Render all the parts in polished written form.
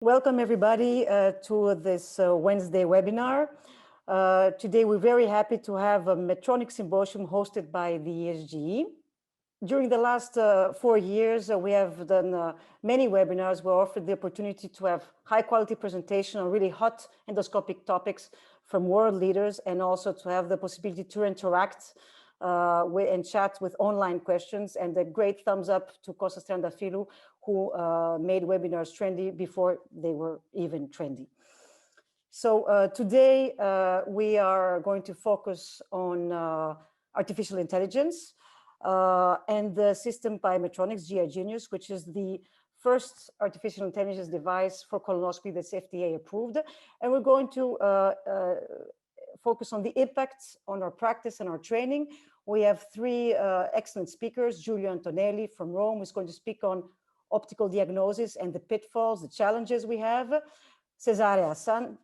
Welcome everybody to this Wednesday webinar. Today we're very happy to have a Medtronic symposium hosted by the ESGE. During the last 4 years, we have done many webinars. We offered the opportunity to have high quality presentation on really hot endoscopic topics from world leaders, and also to have the possibility to interact and chat with online questions. And a great thumbs up to Costa Strandafilu, who made webinars trendy before they were even trendy. So today we are going to focus on artificial intelligence and the system by Medtronic's GI Genius, which is the first artificial intelligence device for colonoscopy that's FDA approved. And we're going to focus on the impact on our practice and our training. We have three excellent speakers. Giulio Antonelli from Rome is going to speak on optical diagnosis and the pitfalls, the challenges we have. Cesare Hassan,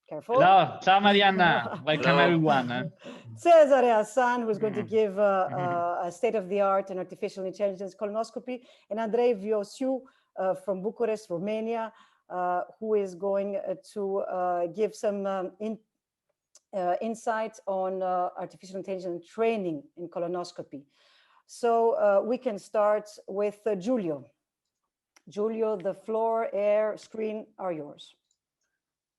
careful. Hello, ciao Marianna, welcome everyone. Cesare Hassan, who's going to give a state-of-the-art in artificial intelligence colonoscopy, and Andrei Viosiu from Bucharest, Romania, who is going to give some insights on artificial intelligence training in colonoscopy. So we can start with Giulio. Giulio, the floor, air, screen are yours.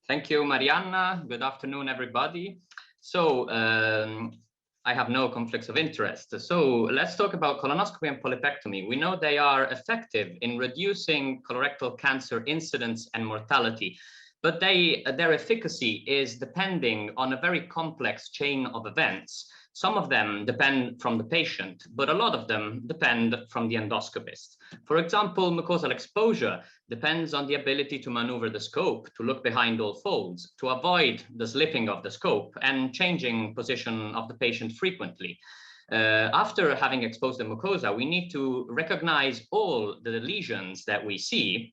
Thank you, Marianna. Good afternoon, everybody. So I have no conflicts of interest. So let's talk about colonoscopy and polypectomy. We know they are effective in reducing colorectal cancer incidence and mortality, but their efficacy is depending on a very complex chain of events. Some of them depend from the patient, but a lot of them depend from the endoscopist. For example, mucosal exposure depends on the ability to maneuver the scope, to look behind all folds, to avoid the slipping of the scope and changing position of the patient frequently. After having exposed the mucosa, we need to recognize all the lesions that we see,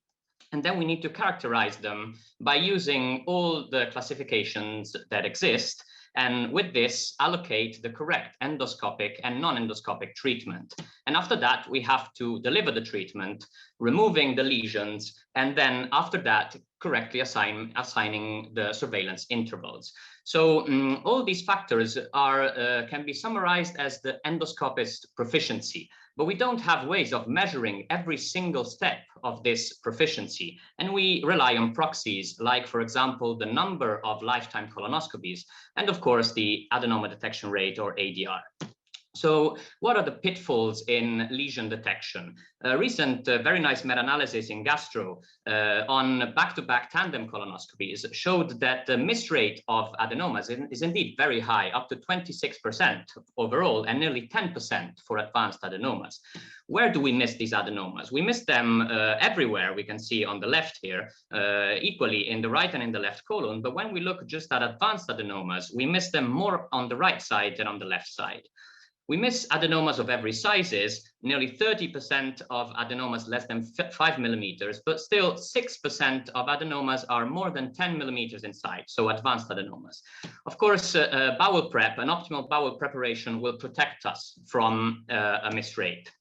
and then we need to characterize them by using all the classifications that exist, and with this allocate the correct endoscopic and non-endoscopic treatment. And after that, we have to deliver the treatment, removing the lesions, and then after that, correctly assigning the surveillance intervals. So all these factors are can be summarized as the endoscopist proficiency, but we don't have ways of measuring every single step of this proficiency. And we rely on proxies like, for example, the number of lifetime colonoscopies, and of course, the adenoma detection rate or ADR. So what are the pitfalls in lesion detection? A recent very nice meta-analysis in Gastro on back-to-back tandem colonoscopies showed that the miss rate of adenomas is indeed very high, up to 26% overall and nearly 10% for advanced adenomas. Where do we miss these adenomas? We miss them everywhere. We can see on the left here, equally in the right and in the left colon. But when we look just at advanced adenomas, we miss them more on the right side than on the left side. We miss adenomas of every sizes, nearly 30% of adenomas less than 5 millimeters, but still 6% of adenomas are more than 10 millimeters in size, so advanced adenomas. Of course, bowel prep, an optimal bowel preparation will protect us from a miss rate.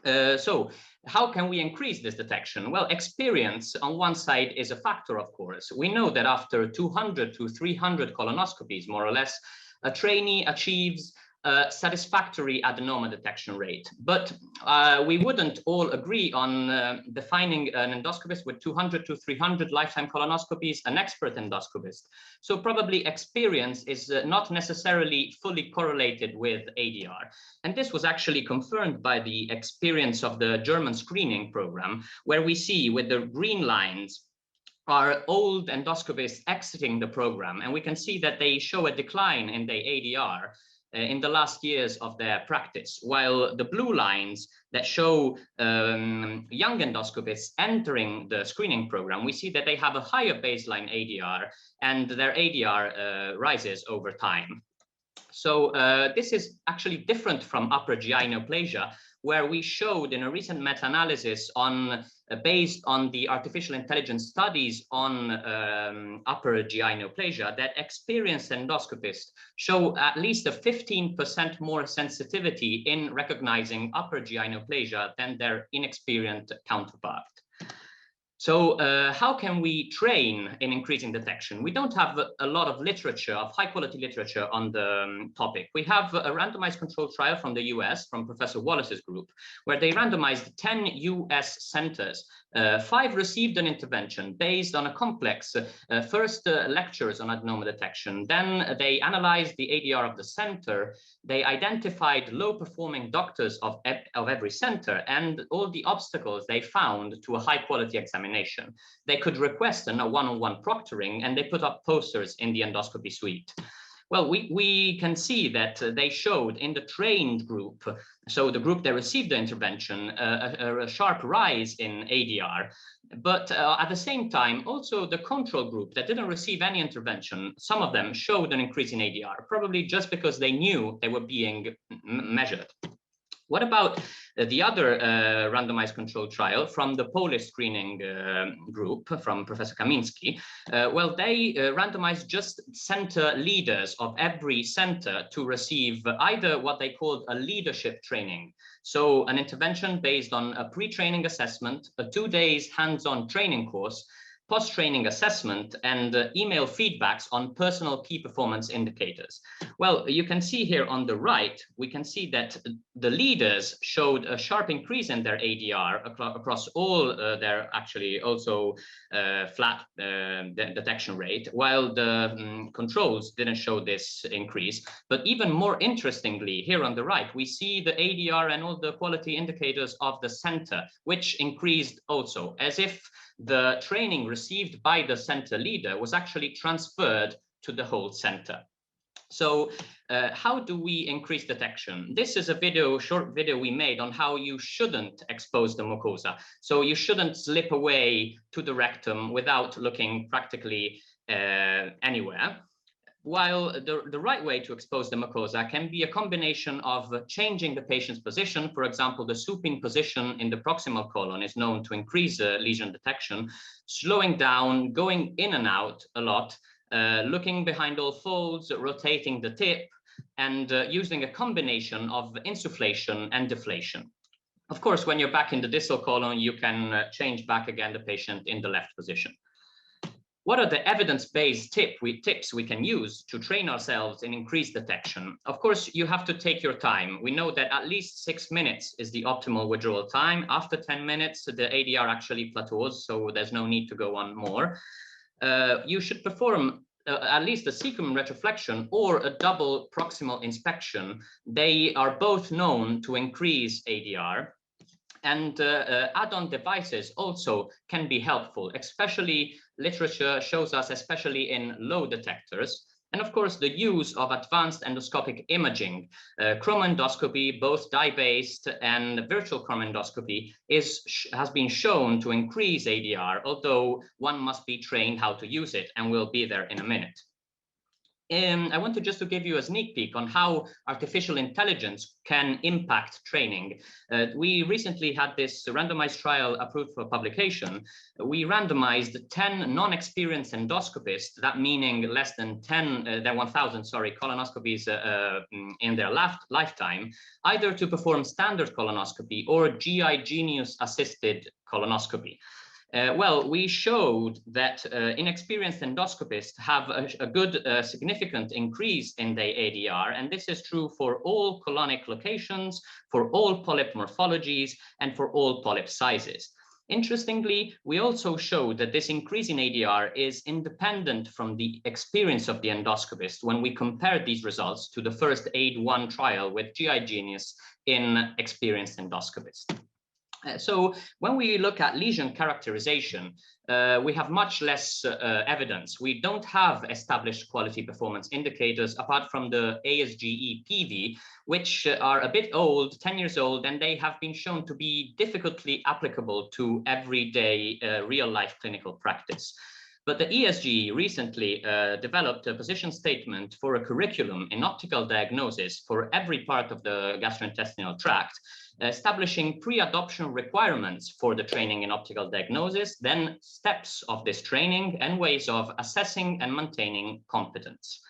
So how can we increase this detection? Well, experience on one side is a factor, of course. We know that after 200 to 300 colonoscopies, more or less, a trainee achieves a satisfactory adenoma detection rate. But we wouldn't all agree on defining an endoscopist with 200 to 300 lifetime colonoscopies, an expert endoscopist. So probably experience is not necessarily fully correlated with ADR. And this was actually confirmed by the experience of the German screening program, where we see with the green lines are old endoscopists exiting the program. And we can see that they show a decline in the ADR in the last years of their practice, while the blue lines that show young endoscopists entering the screening program, we see that they have a higher baseline ADR and their ADR rises over time. So this is actually different from upper GI neoplasia, where we showed in a recent meta-analysis on based on the artificial intelligence studies on upper GI neoplasia, that experienced endoscopists show at least a 15% more sensitivity in recognizing upper GI neoplasia than their inexperienced counterpart. So how can we train in increasing detection? We don't have a lot of literature, of high quality literature on the topic. We have a randomized controlled trial from the US, from Professor Wallace's group, where they randomized 10 US centers. 5 received an intervention based on a complex first lectures on adenoma detection. Then they analyzed the ADR of the center. They identified low performing doctors of every center and all the obstacles they found to a high quality examination. They could request a one-on-one proctoring, and they put up posters in the endoscopy suite. Well, we can see that they showed in the trained group, so the group that received the intervention, a sharp rise in ADR. But at the same time, also the control group that didn't receive any intervention, some of them showed an increase in ADR, probably just because they knew they were being measured. What about the other randomized controlled trial from the Polish screening group from Professor Kamiński? Well, they randomized just center leaders of every center to receive either what they called a leadership training. So an intervention based on a pre-training assessment, a 2 days hands-on training course, post-training assessment, and email feedbacks on personal key performance indicators. Well, you can see here on the right, we can see that the leaders showed a sharp increase in their ADR across all their actually also flat detection rate, while the controls didn't show this increase. But even more interestingly, here on the right, we see the ADR and all the quality indicators of the center, which increased also, as if the training received by the center leader was actually transferred to the whole center. So how do we increase detection? This is a short video we made on how you shouldn't expose the mucosa. So you shouldn't slip away to the rectum without looking practically anywhere. While the right way to expose the mucosa can be a combination of changing the patient's position. For example, the supine position in the proximal colon is known to increase lesion detection, slowing down, going in and out a lot, looking behind all folds, rotating the tip, and using a combination of insufflation and deflation. Of course, when you're back in the distal colon, you can change back again the patient in the left position. What are the evidence-based tips we can use to train ourselves in increased detection? Of course, you have to take your time. We know that at least 6 minutes is the optimal withdrawal time. After 10 minutes, the ADR actually plateaus, so there's no need to go on more. You should perform at least a cecum retroflexion or a double proximal inspection. They are both known to increase ADR. And add-on devices also can be helpful, especially literature shows us, especially in low detectors. And of course, the use of advanced endoscopic imaging, chromoendoscopy, both dye-based and virtual chromoendoscopy, has been shown to increase ADR, although one must be trained how to use it, and we'll be there in a minute. I wanted just to give you a sneak peek on how artificial intelligence can impact training. We recently had this randomized trial approved for publication. We randomized 10 non-experienced endoscopists, that meaning less than 1,000, colonoscopies in their lifetime, either to perform standard colonoscopy or GI Genius assisted colonoscopy. Well, we showed that inexperienced endoscopists have a good significant increase in their ADR, and this is true for all colonic locations, for all polyp morphologies, and for all polyp sizes. Interestingly, we also showed that this increase in ADR is independent from the experience of the endoscopist when we compared these results to the first AID-1 trial with GI Genius in experienced endoscopists. So when we look at lesion characterization, we have much less evidence. We don't have established quality performance indicators apart from the ESGE PV, which are a bit old, 10 years old, and they have been shown to be difficultly applicable to everyday real-life clinical practice. But the ESGE recently developed a position statement for a curriculum in optical diagnosis for every part of the gastrointestinal tract, establishing pre-adoption requirements for the training in optical diagnosis, then steps of this training and ways of assessing and maintaining competence.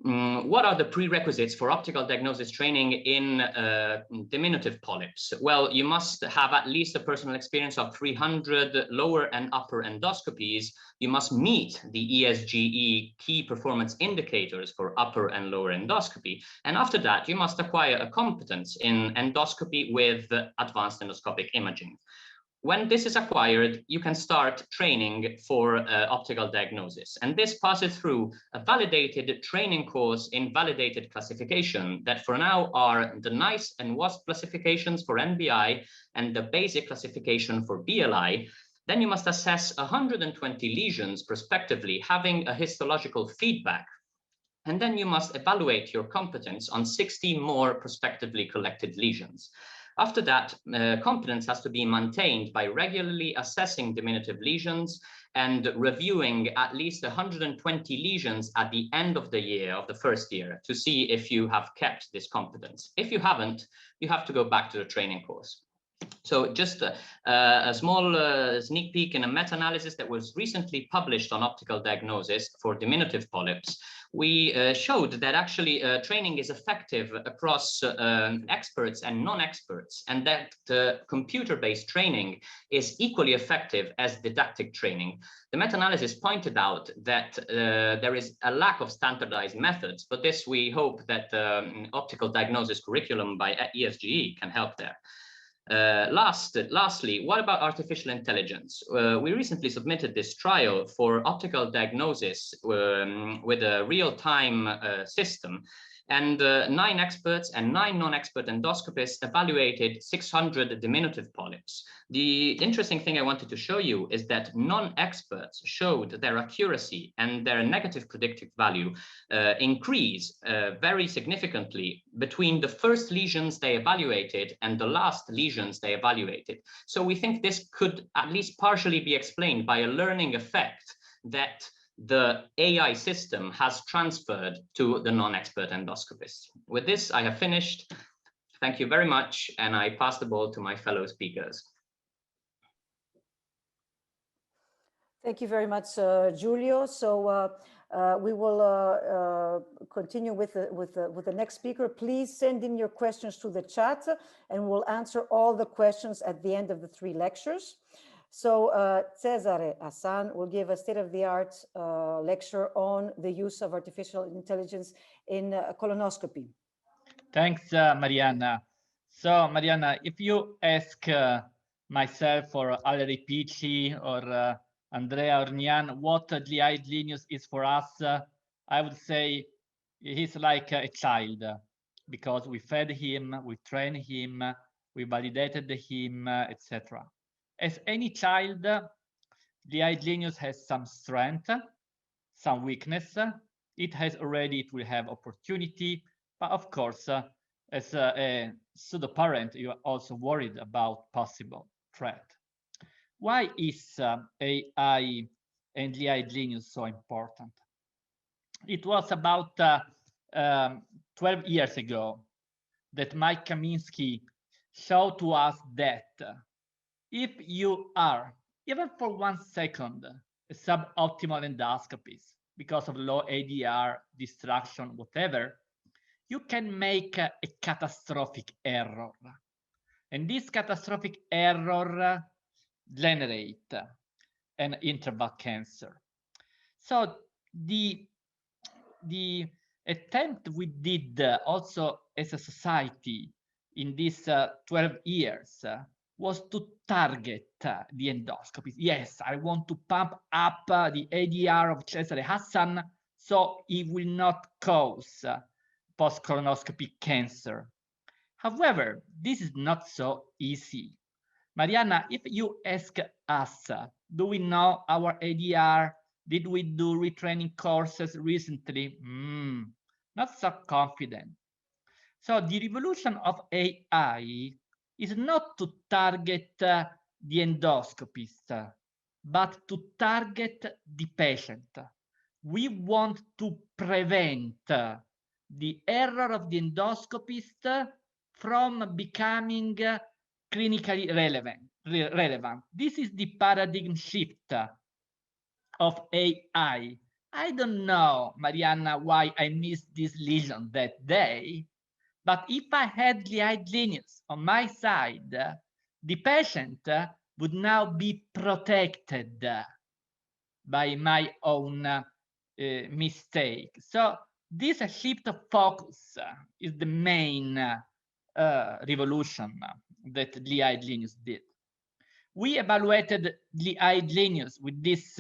What are the prerequisites for optical diagnosis training in diminutive polyps? Well, you must have at least a personal experience of 300 lower and upper endoscopies. You must meet the ESGE key performance indicators for upper and lower endoscopy. And after that, you must acquire a competence in endoscopy with advanced endoscopic imaging. When this is acquired, you can start training for optical diagnosis. And this passes through a validated training course in validated classification that for now are the NICE and WASP classifications for NBI and the basic classification for BLI. Then you must assess 120 lesions prospectively, having a histological feedback. And then you must evaluate your competence on 60 more prospectively collected lesions. After that, competence has to be maintained by regularly assessing diminutive lesions and reviewing at least 120 lesions at the end of the year, of the first year, to see if you have kept this competence. If you haven't, you have to go back to the training course. So just a small sneak peek in a meta-analysis that was recently published on optical diagnosis for diminutive polyps. We showed that actually training is effective across experts and non-experts, and that computer-based training is equally effective as didactic training. The meta-analysis pointed out that there is a lack of standardized methods, but this we hope that optical diagnosis curriculum by ESGE can help there. Lastly, what about artificial intelligence? We recently submitted this trial for optical diagnosis with a real-time system, and 9 experts and 9 non-expert endoscopists evaluated 600 diminutive polyps. The interesting thing I wanted to show you is that non-experts showed their accuracy and their negative predictive value increase very significantly between the first lesions they evaluated and the last lesions they evaluated. So we think this could at least partially be explained by a learning effect that the AI system has transferred to the non-expert endoscopist. With this, I have finished. Thank you very much, and I pass the ball to my fellow speakers. Thank you very much, Giulio. So we will continue with the next speaker. Please send in your questions to the chat, and we'll answer all the questions at the end of the 3 lectures. So Cesare Hassan will give a state-of-the-art lecture on the use of artificial intelligence in colonoscopy. Thanks, Marianna. So, Marianna, if you ask myself or Valerie Picci or Andrea Ornian what GI Genius is for us, I would say he's like a child, because we fed him, we trained him, we validated him, etc. As any child, GI Genius has some strength, some weakness. It will have opportunity, but of course, as a pseudo parent, you are also worried about possible threat. Why is AI and GI Genius so important? It was about 12 years ago that Mike Kaminsky showed to us that if you are, even for 1 second, a suboptimal endoscopist because of low ADR, distraction, whatever, you can make a catastrophic error. And this catastrophic error generate an interval cancer. So the attempt we did also as a society in these 12 years was to target the endoscopy. Yes, I want to pump up the ADR of Cesare Hassan so it will not cause post-colonoscopy cancer. However, this is not so easy. Marianna, if you ask us, do we know our ADR? Did we do retraining courses recently? Not so confident. So the revolution of AI is not to target the endoscopist, but to target the patient. We want to prevent the error of the endoscopist from becoming clinically relevant. This is the paradigm shift of AI I don't know, Marianna, why I missed this lesion that day, but if I had glide lineage on my side, the patient would now be protected by my own mistake. So this shift of focus is the main revolution that glide lineage did. We evaluated glide lineage with this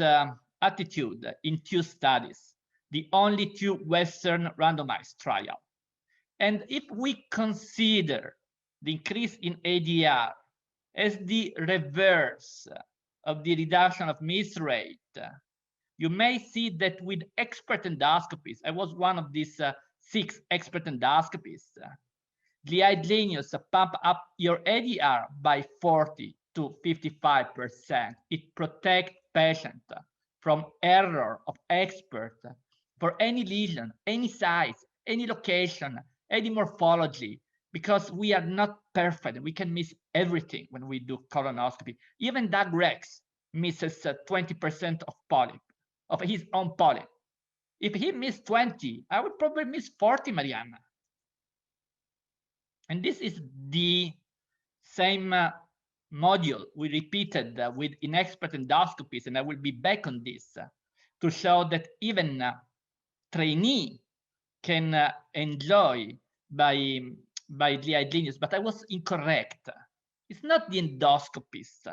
attitude in 2 studies, the only 2 Western randomized trials. And if we consider the increase in ADR as the reverse of the reduction of miss rate, you may see that with expert endoscopists, I was one of these 6 expert endoscopists, glide lineage pump up your ADR by 40 to 55%. It protects patients from error of expert for any lesion, any size, any location, any morphology, because we are not perfect. We can miss everything when we do colonoscopy. Even Doug Rex misses 20% of polyp, of his own polyp. If he missed 20, I would probably miss 40, Marianna. And this is the same module we repeated with inexpert endoscopists, and I will be back on this to show that even trainee can enjoy by glide lineage, but I was incorrect. It's not the endoscopist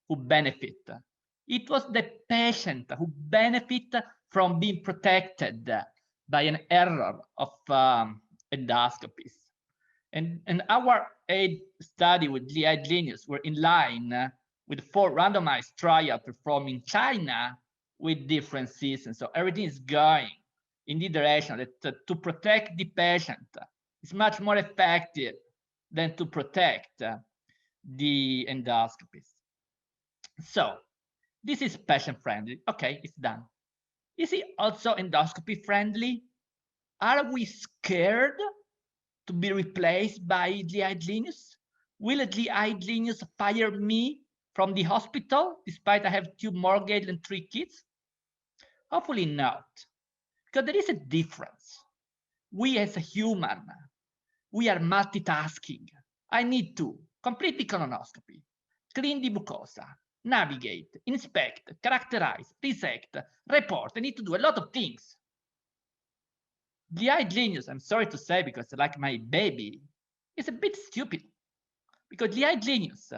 who benefit. It was the patient who benefit from being protected by an error of endoscopists. And our 8 study with glide lineage were in line with 4 randomized trials performed in China with different seasons. So everything is going in the direction that to protect the patient is much more effective than to protect the endoscopist. So this is patient friendly. Okay, it's done. Is it also endoscopy friendly? Are we scared to be replaced by glide lineage? Will glide lineage fire me from the hospital despite I have 2 mortgages and 3 kids? Hopefully not, because there is a difference. We as a human, we are multitasking. I need to complete the colonoscopy, clean the mucosa, navigate, inspect, characterize, resect, report. I need to do a lot of things. Glide lineage, I'm sorry to say, because like my baby, is a bit stupid, because glide lineage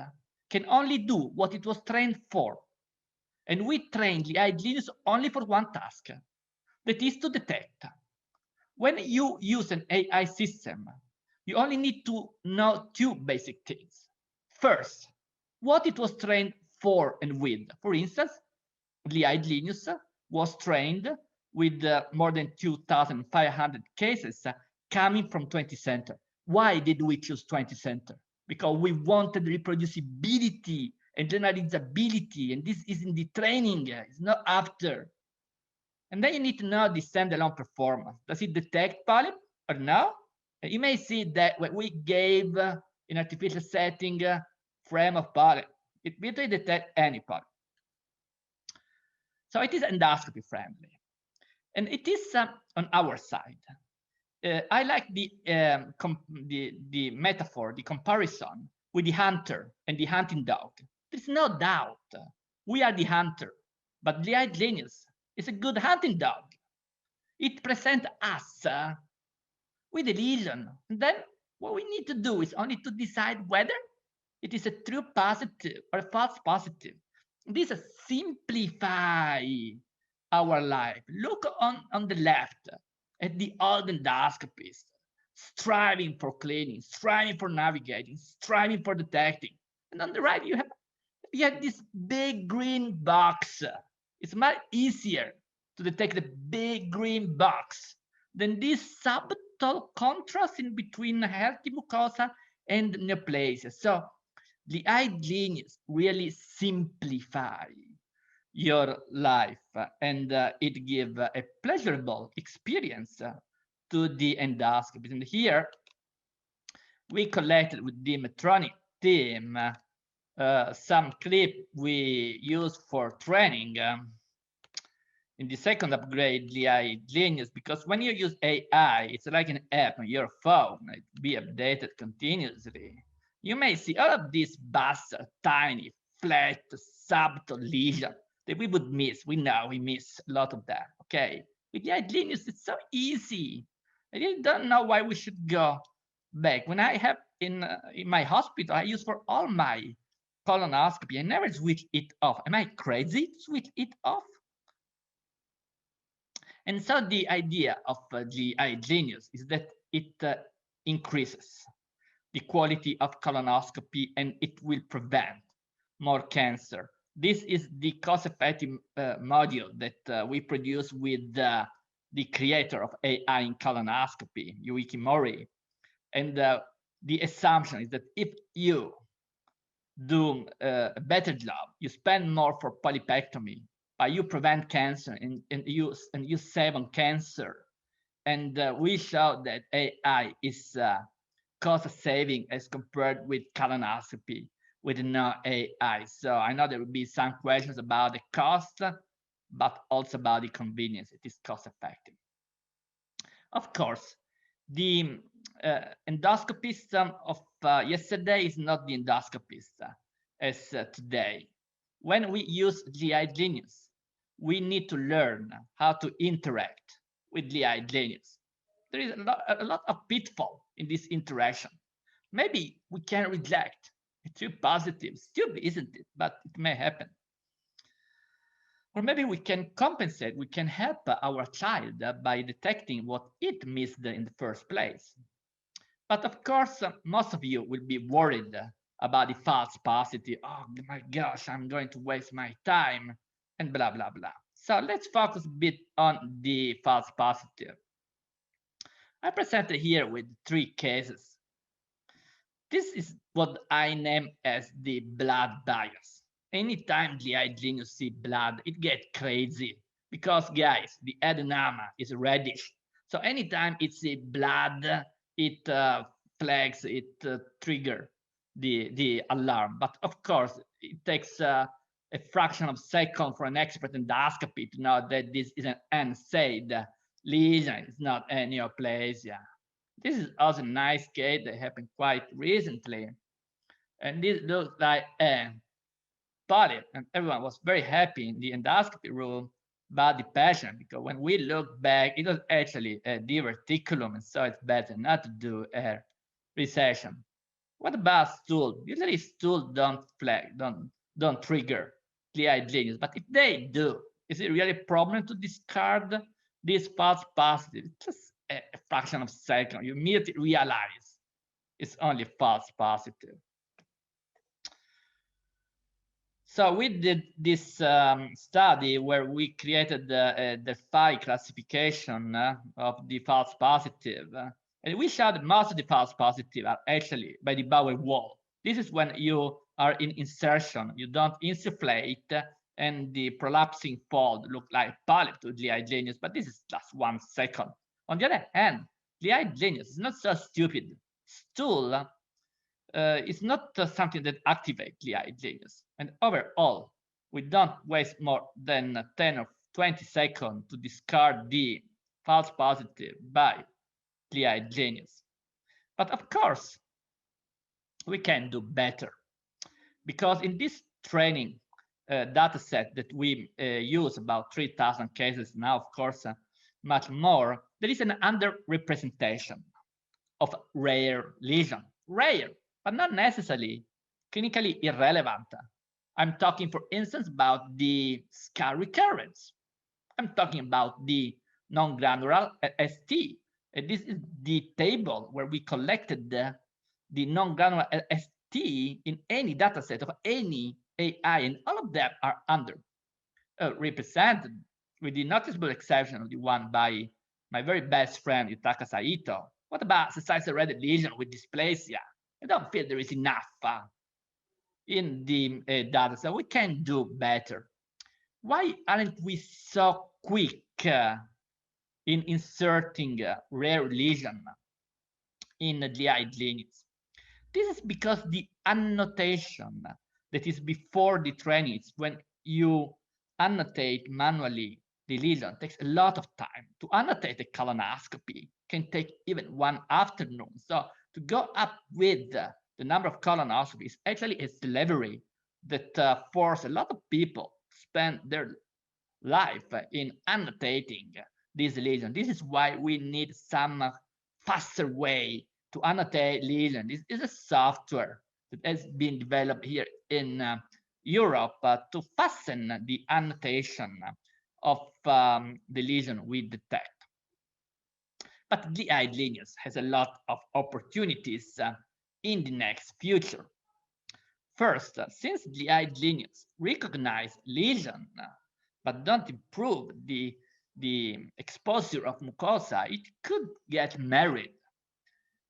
can only do what it was trained for. And we trained glide lineage only for one task, that is to detect. When you use an AI system, you only need to know 2 basic things. First, what it was trained for and with. For instance, glide lineage was trained with more than 2,500 cases coming from 20 centers. Why did we choose 20 centers? Because we wanted reproducibility and generalizability, and this is in the training, it's not after. And then you need to know the standalone performance. Does it detect polyp or no? And you may see that when we gave in artificial setting frame of polyp, it literally detects any polyp. So it is endoscopy friendly. And it is on our side. I like the metaphor, the comparison with the hunter and the hunting dog. There's no doubt we are the hunter, but glide lineage is a good hunting dog. It presents us with a lesion. And then what we need to do is only to decide whether it is a true positive or a false positive. This simplifies our life. Look on the left at the old endoscopist, striving for cleaning, striving for navigating, striving for detecting. And on the right, you have this big green box. It's much easier to detect the big green box than this subtle contrast in between healthy mucosa and neoplasia. So the glide lineage really simplify your life, and it gives a pleasurable experience to the endoscopist. And here we collected with the Medtronic team some clip we use for training. in the second upgrade, GI Genius, because when you use AI, it's like an app on your phone. It be updated continuously. You may see all of these bastard, tiny, flat, subtle lesions that we would miss. We know we miss a lot of that. Okay, with GI Genius, it's so easy. I really don't know why we should go back. When I have in my hospital, I use for all my colonoscopy. I never switch it off. Am I crazy to switch it off? And so the idea of GI Genius is that it increases the quality of colonoscopy and it will prevent more cancer. This is the cost-effective module that we produce with the creator of AI in colonoscopy, Yuiki Mori. And the assumption is that if you do a better job, you spend more for polypectomy, you prevent cancer and you save on cancer. And we show that AI is cost saving as compared with colonoscopy with no AI. So I know there will be some questions about the cost, but also about the convenience. It is cost effective. Of course, the endoscopist of yesterday is not the endoscopist as today. When we use GI Genius, we need to learn how to interact with GI Genius. There is a lot of pitfall in this interaction. Maybe we can reject. It's too positive, stupid, isn't it? But it may happen. Or maybe we can compensate, we can help our child by detecting what it missed in the first place. But of course, most of you will be worried about the false positive. Oh my gosh, I'm going to waste my time and blah, blah, blah. So let's focus a bit on the false positive. I presented here with 3 cases. This is what I name as the blood bias. Anytime GI Genius see blood, it gets crazy because, guys, the adenoma is reddish. So anytime it see blood, it flags, it trigger the alarm. But of course, it takes a fraction of a second for an expert endoscopy to know that this is an unsaid lesion. It's not a neoplasia. This is also a nice case that happened quite recently. And this looks like a polyp, and everyone was very happy in the endoscopy room about the patient, because when we look back, it was actually a diverticulum, and so it's better not to do a resection. What about stool? Usually stool don't flag, don't trigger GI Genius, but if they do, is it really a problem to discard this false positive? It's just a fraction of a second. You immediately realize it's only false positive. So we did this study where we created the 5 classification of the false positive. And we showed that most of the false positive are actually by the bowel wall. This is when you are in insertion, you don't insufflate, and the prolapsing fold look like polyp to GI Genius, but this is just 1 second. On the other hand, GI Genius is not so stupid. Stool is not something that activates GI Genius. And overall, we don't waste more than 10 or 20 seconds to discard the false positive by GI Genius. But of course, we can do better, because in this training data set that we use, about 3,000 cases now, of course, much more, there is an underrepresentation of rare lesion. Rare, but not necessarily clinically irrelevant. I'm talking, for instance, about the scar recurrence. I'm talking about the non-granular ST. This is the table where we collected the non-granular ST in any data set of any AI, and all of them are underrepresented, with the noticeable exception of the one by my very best friend, Yutaka Saito. What about cysticerrated lesion with dysplasia? I don't feel there is enough in the data, so we can do better. Why aren't we so quick in inserting rare lesion in the GI Genius? This is because the annotation that is before the training is when you annotate manually the lesion takes a lot of time. To annotate a colonoscopy can take even one afternoon. So to go up with the number of colonoscopies actually is slavery that force a lot of people to spend their life in annotating this lesion. This is why we need some faster way to annotate lesion. This is a software that has been developed here in Europe to fasten the annotation of the lesion we detect. But GI lineage has a lot of opportunities in the next future. First, since GI lineage recognize lesion but don't improve the exposure of mucosa, it could get married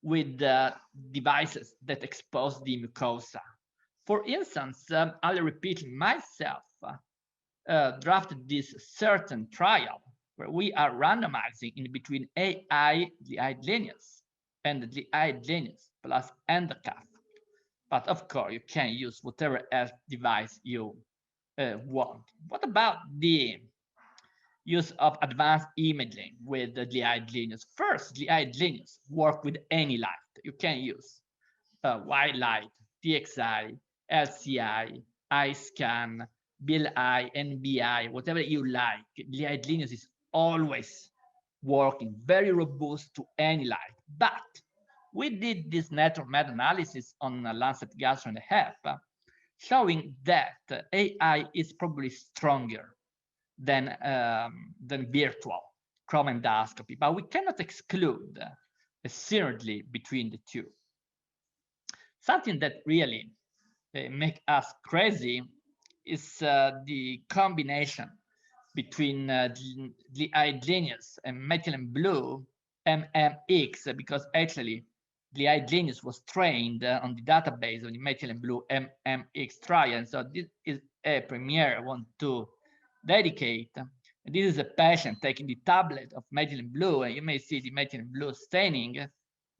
with devices that expose the mucosa. For instance, I'll repeat myself, drafted this certain trial where we are randomizing in between AI GI lineage and GI lineage plus endocuff. But of course, you can use whatever else device you want. What about the use of advanced imaging with the GI lineage? First, GI lineage work with any light. You can use white light, TXI, LCI, eye scan, BLI, NBI, whatever you like. GI lineage is always working, very robust to any light. But we did this network meta-analysis on Lancet Gastro and Hep, showing that AI is probably stronger than virtual chrome endoscopy, but we cannot exclude a synergy between the two. Something that really make us crazy is the combination between the iGenius and methylene blue MMX, because actually the iGenius was trained on the database of the methylene blue MMX trial. And so this is a premiere I want to dedicate. And this is a patient taking the tablet of methylene blue, and you may see the methylene blue staining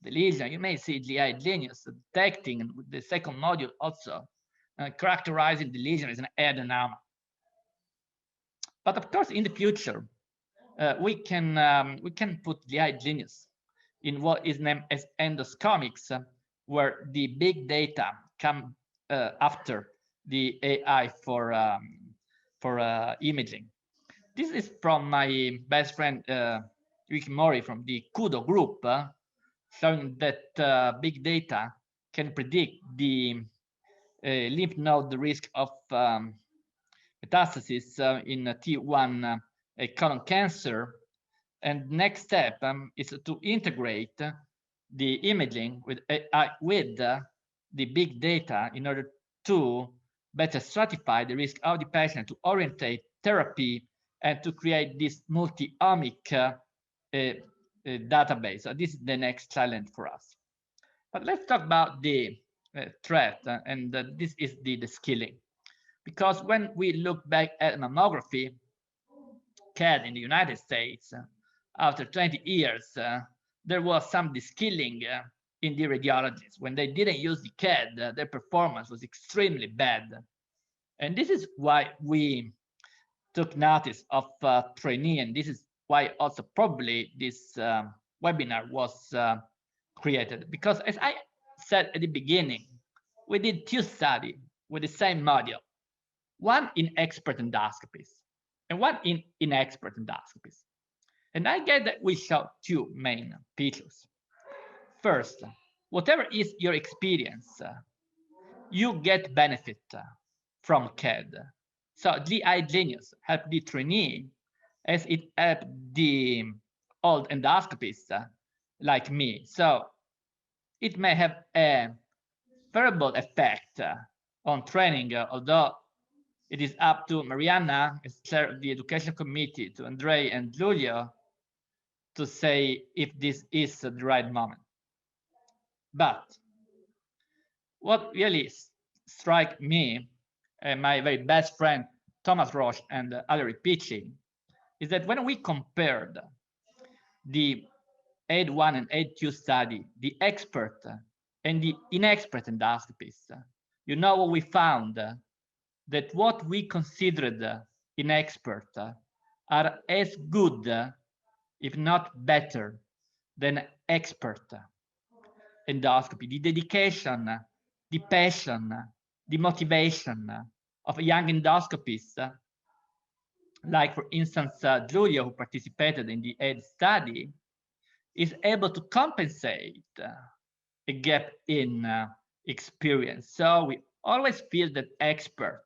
the lesion. You may see the iGenius detecting with the second module also characterizing the lesion as an adenoma. But of course, in the future, we can put the iGenius in what is named as endoscomics, where the big data come after the AI for imaging. This is from my best friend Yuki Mori from the Kudo group, showing that big data can predict the lymph node risk of metastasis in T1 colon cancer. And next step is to integrate the imaging with the big data in order to better stratify the risk of the patient, to orientate therapy, and to create this multi-omic database. So this is the next challenge for us. But let's talk about the threat, and this is the skilling. Because when we look back at mammography, CAD in the United States, after 20 years, there was some de-skilling in the radiologists. When they didn't use the CAD, their performance was extremely bad. And this is why we took notice of trainee, and this is why also probably this webinar was created. Because as I said at the beginning, we did two studies with the same module, one in expert endoscopists and one in inexpert endoscopists. And I get that we show two main features. First, whatever is your experience, you get benefit from CAD. So the iGenius helped the trainee as it helped the old endoscopists like me. So it may have a variable effect on training, although it is up to Mariana, as chair of the education committee, to Andre and Giulio to say if this is the right moment. But what really struck me, my very best friend Thomas Roche and Valerie Picci, is that when we compared the AID1 and AID2 study, the expert and the inexpert endoscopists, you know what we found? That what we considered inexpert are as good, if not better, than expert endoscopy. The dedication, the passion, the motivation of young endoscopists, like for instance, Giulio, who participated in the ESGE study, is able to compensate a gap in experience. So we always feel that expert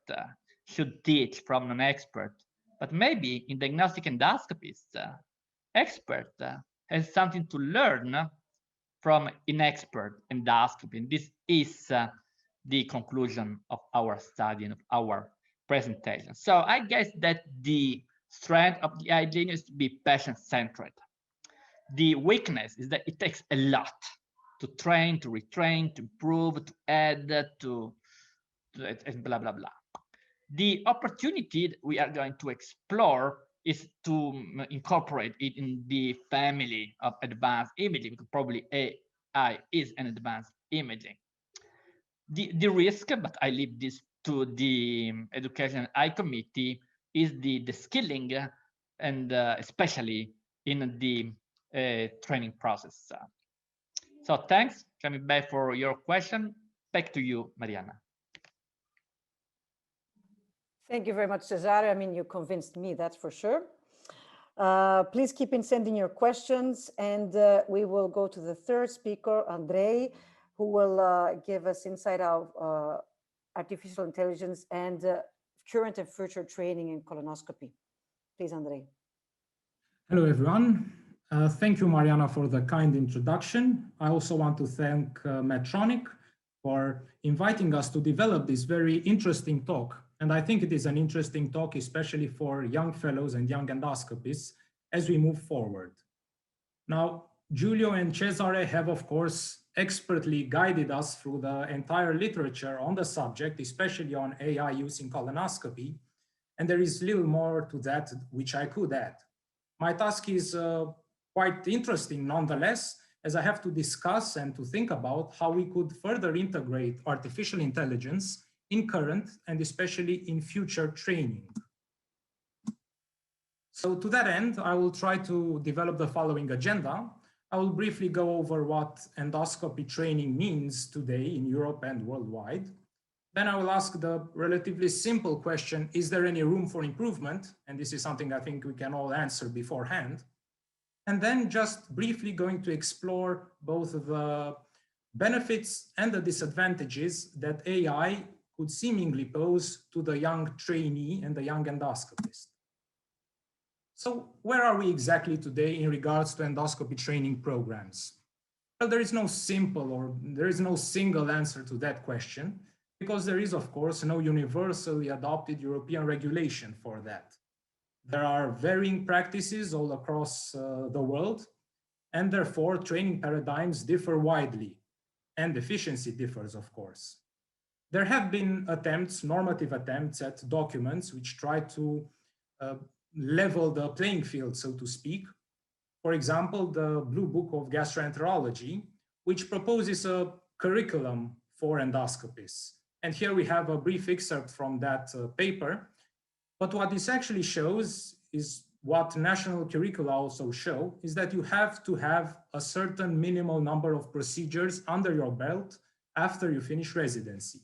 should teach from non-expert, but maybe in diagnostic endoscopists, expert has something to learn from inexpert endoscopy. And this is the conclusion of our study and of our presentation. So I guess that the strength of the ESGE is to be patient-centered. The weakness is that it takes a lot to train, to retrain, to improve, to add, to blah, blah, blah. The opportunity we are going to explore is to incorporate it in the family of advanced imaging, because probably AI is an advanced imaging. The risk, but I leave this to the Education AI Committee, is the skilling, and especially in the training process. So thanks, coming back for your question. Back to you, Mariana. Thank you very much, Cesare. I mean, you convinced me, that's for sure. Please keep in sending your questions, and we will go to the third speaker, Andrei, who will give us insight of artificial intelligence and current and future training in colonoscopy. Please, Andrei. Hello, everyone. Thank you, Mariana, for the kind introduction. I also want to thank Medtronic for inviting us to develop this very interesting talk. And I think it is an interesting talk, especially for young fellows and young endoscopists as we move forward. Now, Giulio and Cesare have, of course, expertly guided us through the entire literature on the subject, especially on AI use in colonoscopy. And there is little more to that which I could add. My task is quite interesting nonetheless, as I have to discuss and to think about how we could further integrate artificial intelligence in current and especially in future training. So to that end, I will try to develop the following agenda. I will briefly go over what endoscopy training means today in Europe and worldwide. Then I will ask the relatively simple question, is there any room for improvement? And this is something I think we can all answer beforehand. And then just briefly going to explore both the benefits and the disadvantages that AI could seemingly pose to the young trainee and the young endoscopist. So where are we exactly today in regards to endoscopy training programs? Well, there is no simple or there is no single answer to that question, because there is, of course, no universally adopted European regulation for that. There are varying practices all across the world, and therefore training paradigms differ widely, and efficiency differs, of course. There have been attempts, normative attempts at documents which try to level the playing field, so to speak. For example, the Blue Book of Gastroenterology, which proposes a curriculum for endoscopists. And here we have a brief excerpt from that paper. But what this actually shows is what national curricula also show, is that you have to have a certain minimal number of procedures under your belt after you finish residency.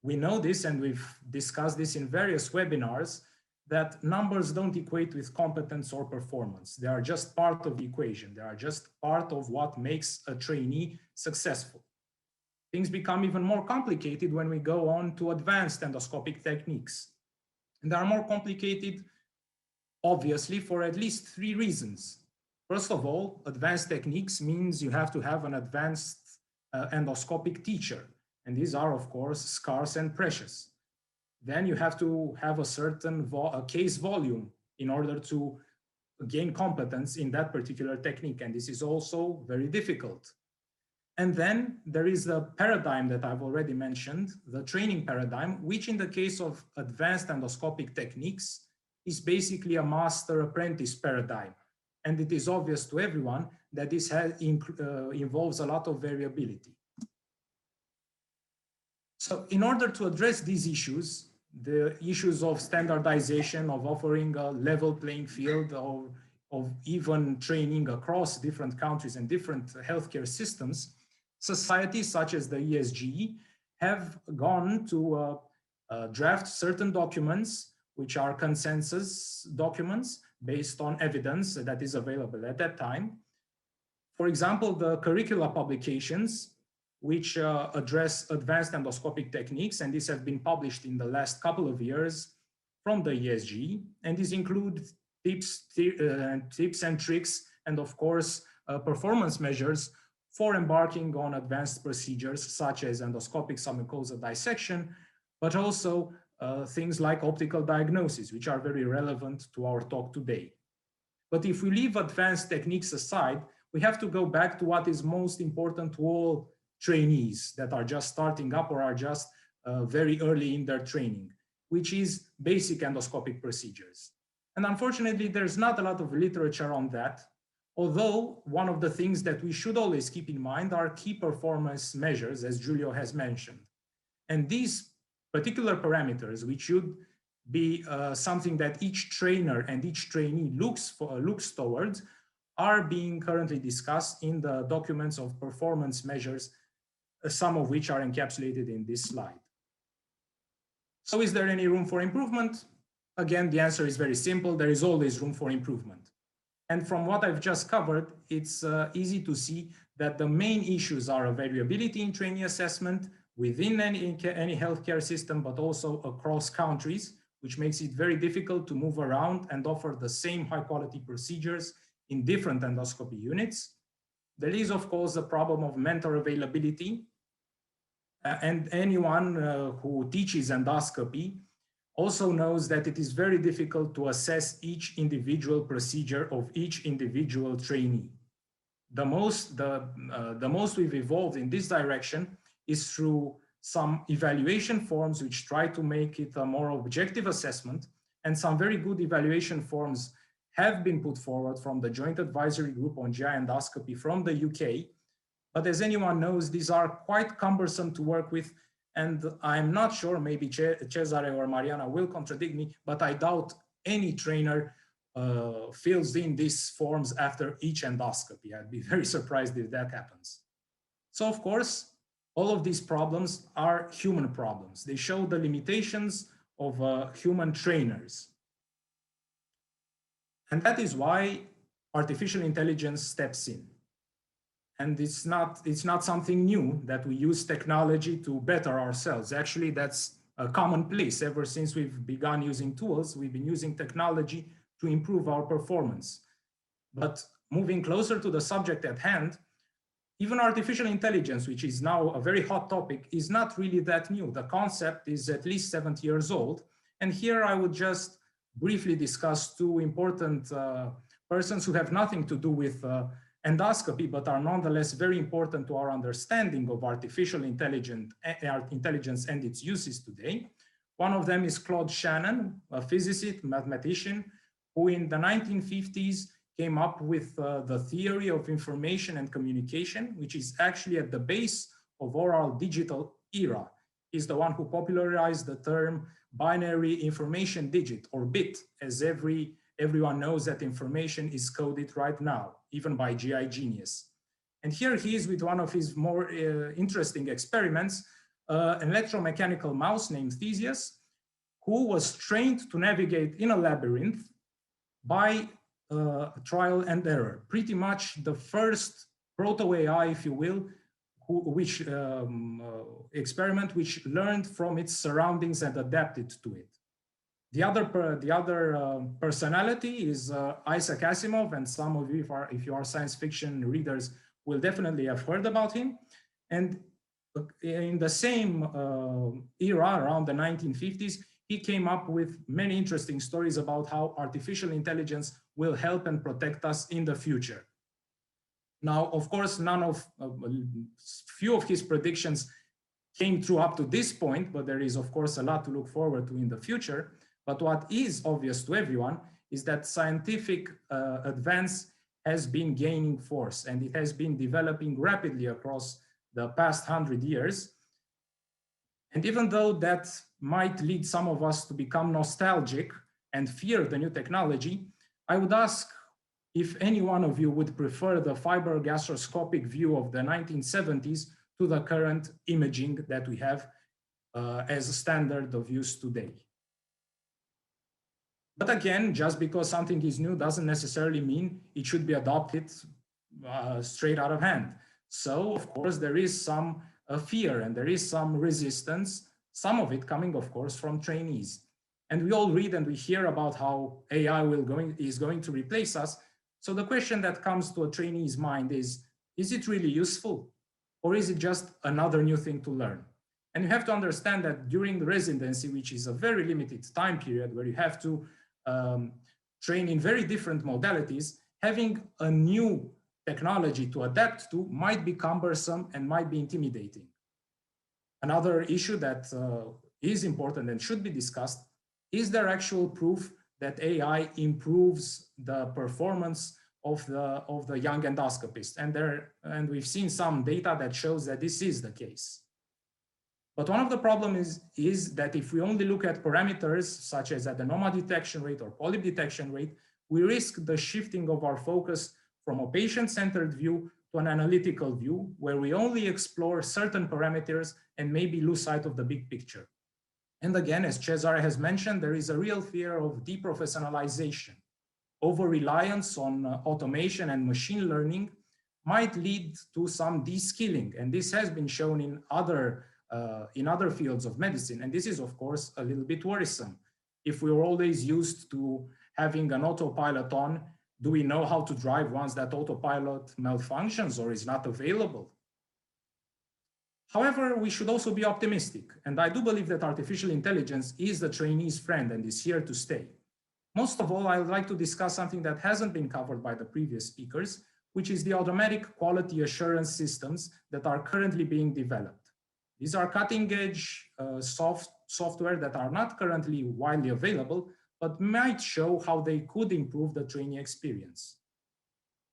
We know this, and we've discussed this in various webinars, that numbers don't equate with competence or performance. They are just part of the equation. They are just part of what makes a trainee successful. Things become even more complicated when we go on to advanced endoscopic techniques. And they are more complicated, obviously, for at least 3 reasons. First of all, advanced techniques means you have to have an advanced endoscopic teacher. And these are, of course, scarce and precious. Then you have to have a certain case volume in order to gain competence in that particular technique. And this is also very difficult. And then there is the paradigm that I've already mentioned, the training paradigm, which in the case of advanced endoscopic techniques is basically a master-apprentice paradigm. And it is obvious to everyone that this involves a lot of variability. So in order to address these issues, the issues of standardization, of offering a level playing field, of even training across different countries and different healthcare systems, societies such as the ESGE have gone to draft certain documents, which are consensus documents based on evidence that is available at that time. For example, the curricula publications, which address advanced endoscopic techniques, and these have been published in the last couple of years from the ESGE, and these include tips and tricks, and of course, performance measures for embarking on advanced procedures such as endoscopic submucosal dissection, but also things like optical diagnosis, which are very relevant to our talk today. But if we leave advanced techniques aside, we have to go back to what is most important to all trainees that are just starting up or are just very early in their training, which is basic endoscopic procedures. And unfortunately, there's not a lot of literature on that, although one of the things that we should always keep in mind are key performance measures, as Giulio has mentioned. And these particular parameters, which should be something that each trainer and each trainee looks towards, are being currently discussed in the documents of performance measures, some of which are encapsulated in this slide. So is there any room for improvement? Again, the answer is very simple. There is always room for improvement. And from what I've just covered, it's easy to see that the main issues are a variability in trainee assessment within any healthcare system, but also across countries, which makes it very difficult to move around and offer the same high quality procedures in different endoscopy units. There is, of course, the problem of mentor availability. And anyone who teaches endoscopy also knows that it is very difficult to assess each individual procedure of each individual trainee. The most we've evolved in this direction is through some evaluation forms which try to make it a more objective assessment, and some very good evaluation forms have been put forward from the Joint Advisory Group on GI Endoscopy from the UK. But as anyone knows, these are quite cumbersome to work with. And I'm not sure, maybe Cesare or Mariana will contradict me, but I doubt any trainer fills in these forms after each endoscopy. I'd be very surprised if that happens. So of course, all of these problems are human problems. They show the limitations of human trainers. And that is why artificial intelligence steps in. And it's not something new that we use technology to better ourselves. Actually, that's a commonplace. Ever since we've begun using tools, we've been using technology to improve our performance. But moving closer to the subject at hand, even artificial intelligence, which is now a very hot topic, is not really that new. The concept is at least 70 years old. And here I would just briefly discuss two important persons who have nothing to do with endoscopy, but are nonetheless very important to our understanding of artificial intelligence and its uses today. One of them is Claude Shannon, a physicist, mathematician, who in the 1950s came up with the theory of information and communication, which is actually at the base of our digital era. He's the one who popularized the term binary information digit, or bit, as everyone knows that information is coded right now, even by GI Genius. And here he is with one of his more interesting experiments, an electromechanical mouse named Theseus, who was trained to navigate in a labyrinth by trial and error. Pretty much the first proto-AI, if you will, experiment which learned from its surroundings and adapted to it. The other personality is Isaac Asimov, and some of you, if you are science fiction readers, will definitely have heard about him. And in the same era, around the 1950s, he came up with many interesting stories about how artificial intelligence will help and protect us in the future. Now, of course, few of his predictions came true up to this point, but there is, of course, a lot to look forward to in the future. But what is obvious to everyone is that scientific advance has been gaining force, and it has been developing rapidly across the past 100 years. And even though that might lead some of us to become nostalgic and fear the new technology, I would ask if any one of you would prefer the fiber gastroscopic view of the 1970s to the current imaging that we have as a standard of use today. But again, just because something is new doesn't necessarily mean it should be adopted straight out of hand. So, of course, there is some fear and there is some resistance, some of it coming, of course, from trainees. And we all read and we hear about how AI is going to replace us. So the question that comes to a trainee's mind is it really useful? Or is it just another new thing to learn? And you have to understand that during the residency, which is a very limited time period where you have to train in very different modalities, having a new technology to adapt to might be cumbersome and might be intimidating. Another issue that is important and should be discussed is there actual proof that AI improves the performance of the young endoscopist? And we've seen some data that shows that this is the case. But one of the problems is that if we only look at parameters such as adenoma detection rate or polyp detection rate, we risk the shifting of our focus from a patient-centered view to an analytical view, where we only explore certain parameters and maybe lose sight of the big picture. And again, as Cesare has mentioned, there is a real fear of deprofessionalization. Over-reliance on automation and machine learning might lead to some de-skilling, and this has been shown in other fields of medicine. And this is, of course, a little bit worrisome. If we were always used to having an autopilot on, do we know how to drive once that autopilot malfunctions or is not available? However, we should also be optimistic. And I do believe that artificial intelligence is the trainee's friend and is here to stay. Most of all, I would like to discuss something that hasn't been covered by the previous speakers, which is the automatic quality assurance systems that are currently being developed. These are cutting-edge software that are not currently widely available, but might show how they could improve the trainee experience.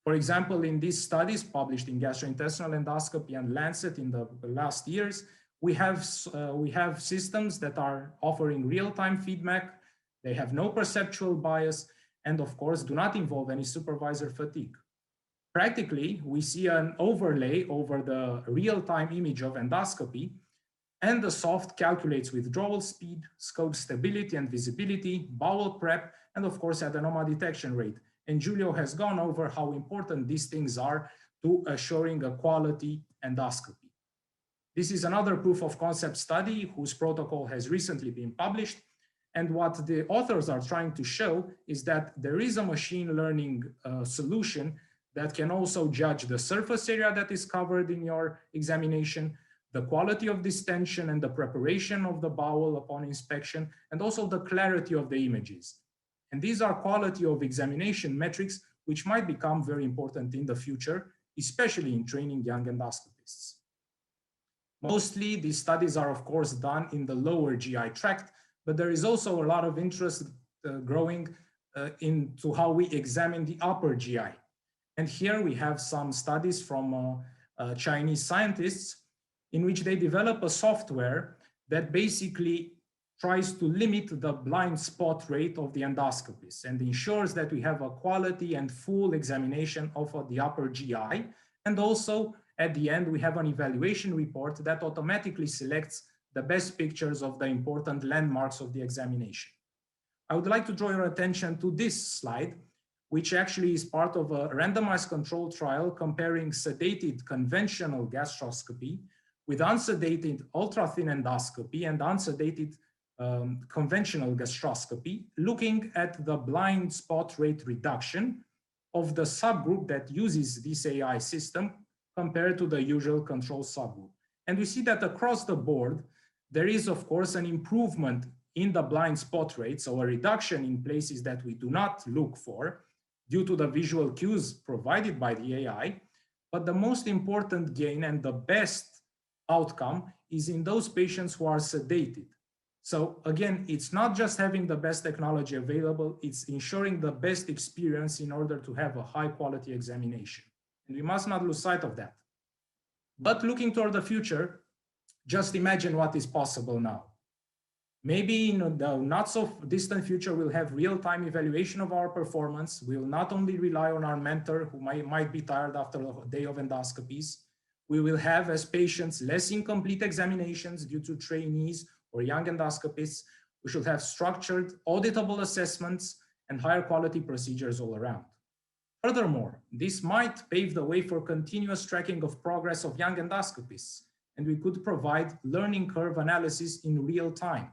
For example, in these studies published in Gastrointestinal Endoscopy and Lancet in the last years, we have systems that are offering real-time feedback. They have no perceptual bias, and of course, do not involve any supervisor fatigue. Practically, we see an overlay over the real-time image of endoscopy, and the soft calculates withdrawal speed, scope stability and visibility, bowel prep, and of course, adenoma detection rate. And Giulio has gone over how important these things are to assuring a quality endoscopy. This is another proof of concept study whose protocol has recently been published. And what the authors are trying to show is that there is a machine learning solution that can also judge the surface area that is covered in your examination, the quality of distension and the preparation of the bowel upon inspection, and also the clarity of the images. And these are quality of examination metrics, which might become very important in the future, especially in training young endoscopists. Mostly, these studies are, of course, done in the lower GI tract, but there is also a lot of interest growing into how we examine the upper GI. And here we have some studies from Chinese scientists in which they develop a software that basically tries to limit the blind spot rate of the endoscopist and ensures that we have a quality and full examination of the upper GI. And also at the end, we have an evaluation report that automatically selects the best pictures of the important landmarks of the examination. I would like to draw your attention to this slide, which actually is part of a randomized controlled trial comparing sedated conventional gastroscopy with unsedated ultra-thin endoscopy and unsedated conventional gastroscopy, looking at the blind spot rate reduction of the subgroup that uses this AI system compared to the usual control subgroup. And we see that across the board, there is, of course, an improvement in the blind spot rate, so a reduction in places that we do not look for due to the visual cues provided by the AI. But the most important gain and the best outcome is in those patients who are sedated. So again, it's not just having the best technology available, it's ensuring the best experience in order to have a high quality examination. And we must not lose sight of that. But looking toward the future, just imagine what is possible now. Maybe in the not so distant future, we'll have real-time evaluation of our performance. We'll not only rely on our mentor who might be tired after a day of endoscopies. We will have, as patients, less incomplete examinations due to trainees or young endoscopists. We should have structured, auditable assessments and higher quality procedures all around. Furthermore, this might pave the way for continuous tracking of progress of young endoscopists, and we could provide learning curve analysis in real time.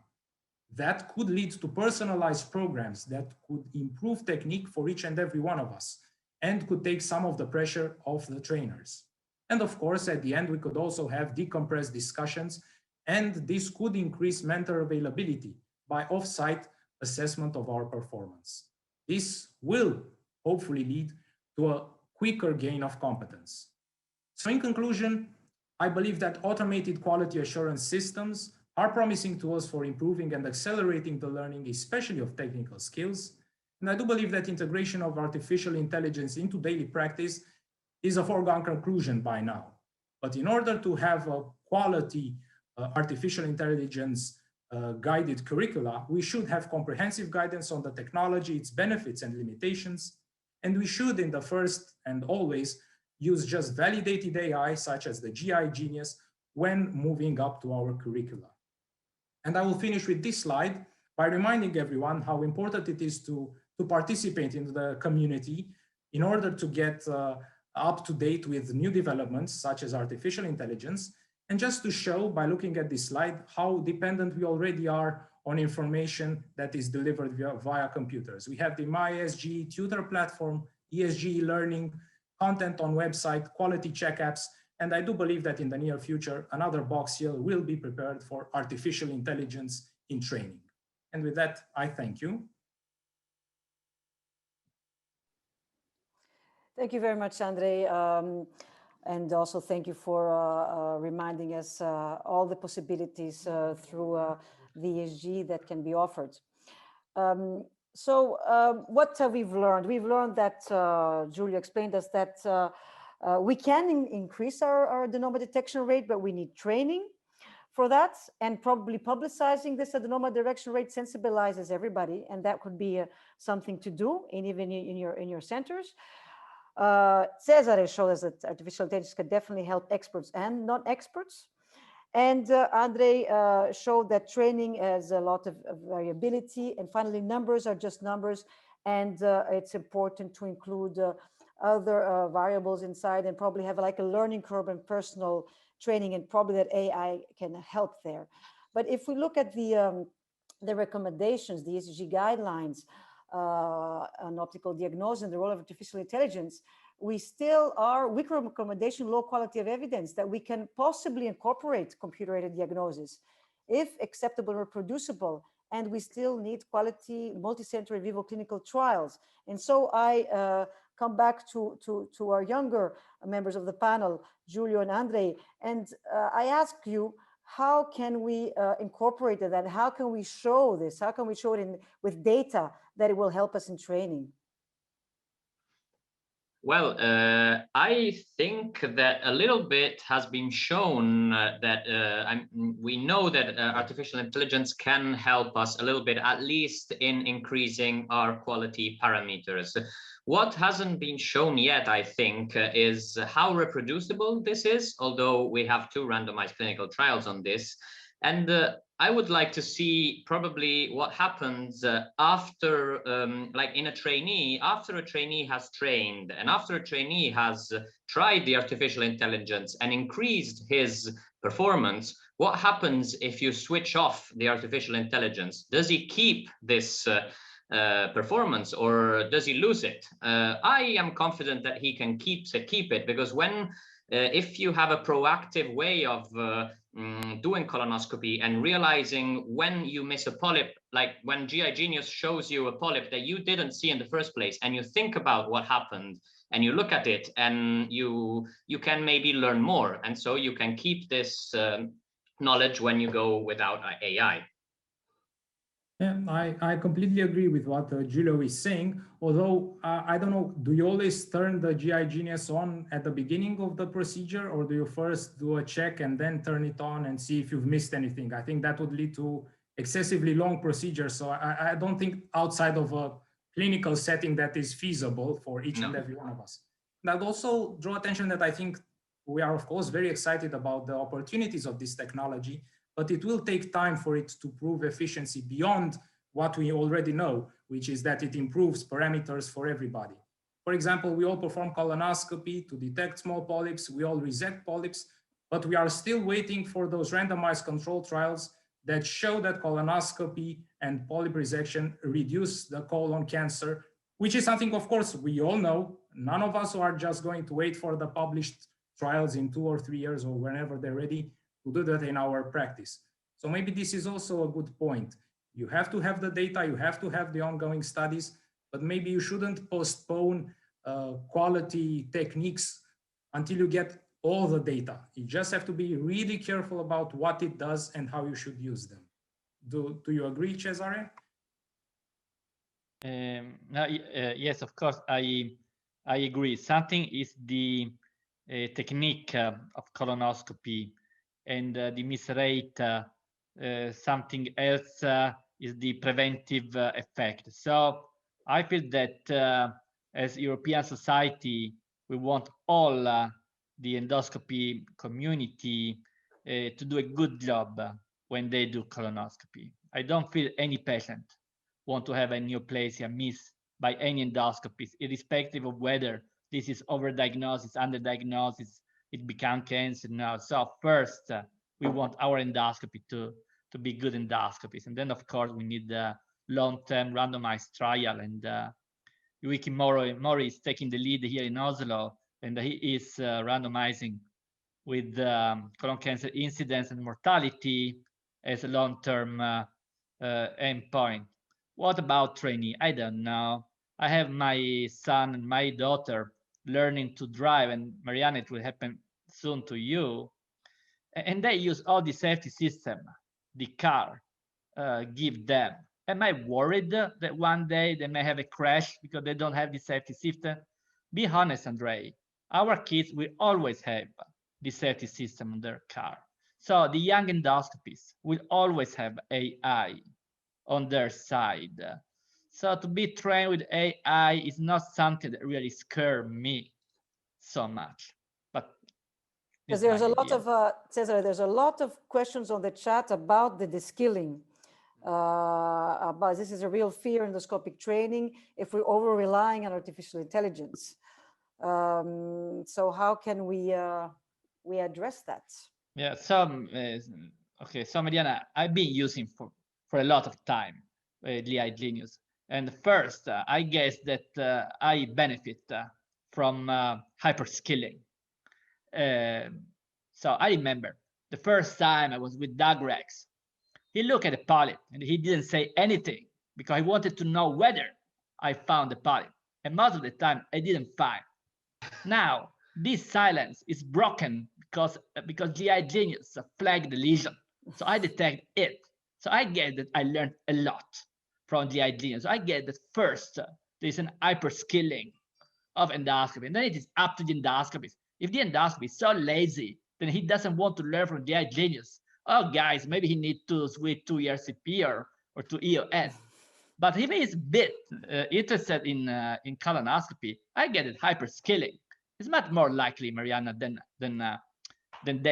That could lead to personalized programs that could improve technique for each and every one of us and could take some of the pressure off the trainers. And of course, at the end, we could also have decompressed discussions, and this could increase mentor availability by off-site assessment of our performance. This will hopefully lead to a quicker gain of competence. So in conclusion, I believe that automated quality assurance systems are promising tools for improving and accelerating the learning, especially of technical skills. And I do believe that integration of artificial intelligence into daily practice is a foregone conclusion by now. But in order to have a quality artificial intelligence guided curricula, we should have comprehensive guidance on the technology, its benefits and limitations. And we should, in the first and always, use just validated AI, such as the GI Genius, when moving up to our curricula. And I will finish with this slide by reminding everyone how important it is to participate in the community in order to get up to date with new developments such as artificial intelligence. And just to show by looking at this slide how dependent we already are on information that is delivered via computers. We have the ESGE tutor platform, ESGE learning, content on website, quality check apps. And I do believe that in the near future, another box here will be prepared for artificial intelligence in training. And with that, I thank you. Thank you very much, Andre. And also thank you for reminding us all the possibilities through the ESG that can be offered. What have we learned? We've learned that, Julia explained us that we can increase our adenoma detection rate, but we need training for that, and probably publicizing this adenoma detection rate sensibilizes everybody, and that could be something to do even in your centers. Cesare showed us that artificial intelligence can definitely help experts and non-experts. And Andre showed that training has a lot of variability. And finally, numbers are just numbers. And it's important to include other variables inside and probably have like a learning curve and personal training, and probably that AI can help there. But if we look at the recommendations, the ESG guidelines, on optical diagnosis and the role of artificial intelligence, we still are weak recommendation, low quality of evidence that we can possibly incorporate computer-aided diagnosis if acceptable and reproducible, and we still need quality multi-center in vivo clinical trials. And so I come back to our younger members of the panel, Giulio and Andre, and I ask you, how can we incorporate that? How can we show this? How can we show it with data that it will help us in training? Well, I think that a little bit has been shown that we know that artificial intelligence can help us a little bit, at least in increasing our quality parameters. What hasn't been shown yet, I think, is how reproducible this is, although we have 2 randomized clinical trials on this. And I would like to see probably what happens after, like in a trainee, after a trainee has trained and after a trainee has tried the artificial intelligence and increased his performance, what happens if you switch off the artificial intelligence? Does he keep this performance, or does he lose it? I am confident that he can keep it, because when if you have a proactive way of doing colonoscopy and realizing when you miss a polyp, like when GI Genius shows you a polyp that you didn't see in the first place, and you think about what happened and you look at it, and you can maybe learn more, and so you can keep this knowledge when you go without AI. Yeah, I completely agree with what Giulio is saying, although I don't know, do you always turn the GI Genius on at the beginning of the procedure, or do you first do a check and then turn it on and see if you've missed anything? I think that would lead to excessively long procedure. So I don't think outside of a clinical setting that is feasible for each and every one of us. And I'd also draw attention that I think we are, of course, very excited about the opportunities of this technology, but it will take time for it to prove efficiency beyond what we already know, which is that it improves parameters for everybody. For example, we all perform colonoscopy to detect small polyps, we all resect polyps, but we are still waiting for those randomized control trials that show that colonoscopy and polyp resection reduce the colon cancer, which is something, of course, we all know. None of us are just going to wait for the published trials in 2 or 3 years or whenever they're ready to do that in our practice. So maybe this is also a good point. You have to have the data, you have to have the ongoing studies, but maybe you shouldn't postpone quality techniques until you get all the data. You just have to be really careful about what it does and how you should use them. Do you agree, Cesare? No, yes, of course, I agree. Something is the technique of colonoscopy and the miss rate. Something else is the preventive effect. So I feel that as European society, we want all the endoscopy community to do a good job when they do colonoscopy. I don't feel any patient want to have a neoplasia missed by any endoscopist, irrespective of whether this is overdiagnosis, underdiagnosis, it become cancer now. So first, we want our endoscopy to be good endoscopies. And then, of course, we need the long-term randomized trial. And Yuiki Mori is taking the lead here in Oslo, and he is randomizing with colon cancer incidence and mortality as a long-term endpoint. What about trainee? I don't know. I have my son and my daughter learning to drive, and Mariana, it will happen soon to you. And they use all the safety system the car give them. Am I worried that one day they may have a crash because they don't have the safety system? Be honest, Andre. Our kids will always have the safety system on their car. So the young endoscopists will always have AI on their side. So to be trained with AI is not something that really scares me so much. But because there's a lot of Cesare, there's a lot of questions on the chat about the skilling. About this is a real fear in endoscopic training if we're over relying on artificial intelligence. So how can we address that? Yeah. So okay. So Mariana, I've been using for a lot of time GI Genius, and first I guess that I benefit from hyperskilling. So I remember the first time I was with Doug Rex. He looked at the polyp and he didn't say anything because he wanted to know whether I found the polyp. And most of the time I didn't find. Now, this silence is broken because GI Genius flagged the lesion. So I detect it. So I get that I learned a lot from GI Genius. So I get that first, there's an hyperskilling of endoscopy. And then it is up to the endoscopist. If the endoscopist is so lazy, then he doesn't want to learn from GI Genius. Oh, guys, maybe he needs to switch to ERCP or to EOS. But if he's a bit interested in colonoscopy, I get it, hyperskilling. It's much more likely, Mariana, than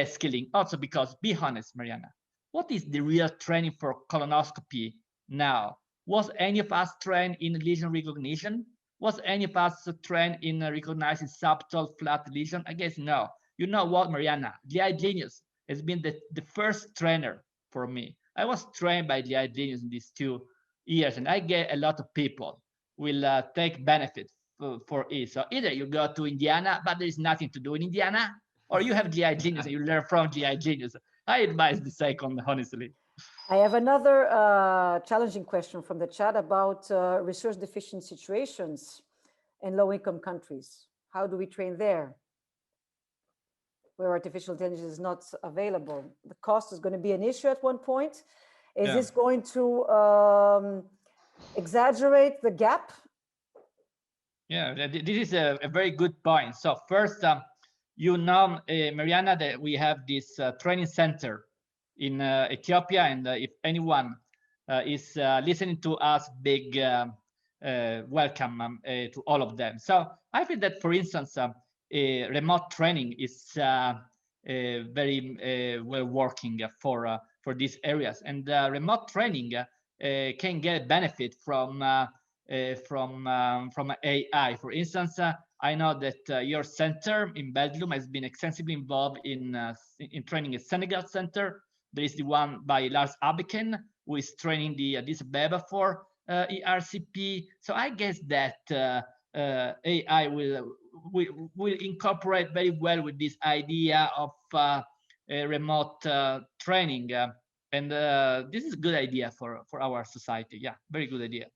skilling. Also because, be honest, Mariana, what is the real training for colonoscopy now? Was any of us trained in lesion recognition? Was any of us trained in recognizing subtle flat lesion? I guess no. You know what, Mariana? GI Genius has been the first trainer for me. I was trained by GI Genius in these 2 years, and I get a lot of people will take benefit for it. So either you go to Indiana, but there is nothing to do in Indiana, or you have GI Genius and you learn from GI Genius. I advise the second, honestly. I have another challenging question from the chat about resource deficient situations in low-income countries. How do we train there, where artificial intelligence is not available? The cost is going to be an issue at one point. Is this going to exaggerate the gap? Yeah, this is a very good point. So first, you know, Mariana, that we have this training center in Ethiopia, and if anyone is listening to us. Big welcome to all of them. So I feel that, for instance, remote training is very well working for these areas, and remote training can get benefit from AI. For instance, I know that your center in Belgium has been extensively involved in training a Senegal center. There is the one by Lars Abeken, who is training the Addis Ababa for ERCP. So I guess that AI will incorporate very well with this idea of remote training, and this is a good idea for our society. Yeah, very good idea.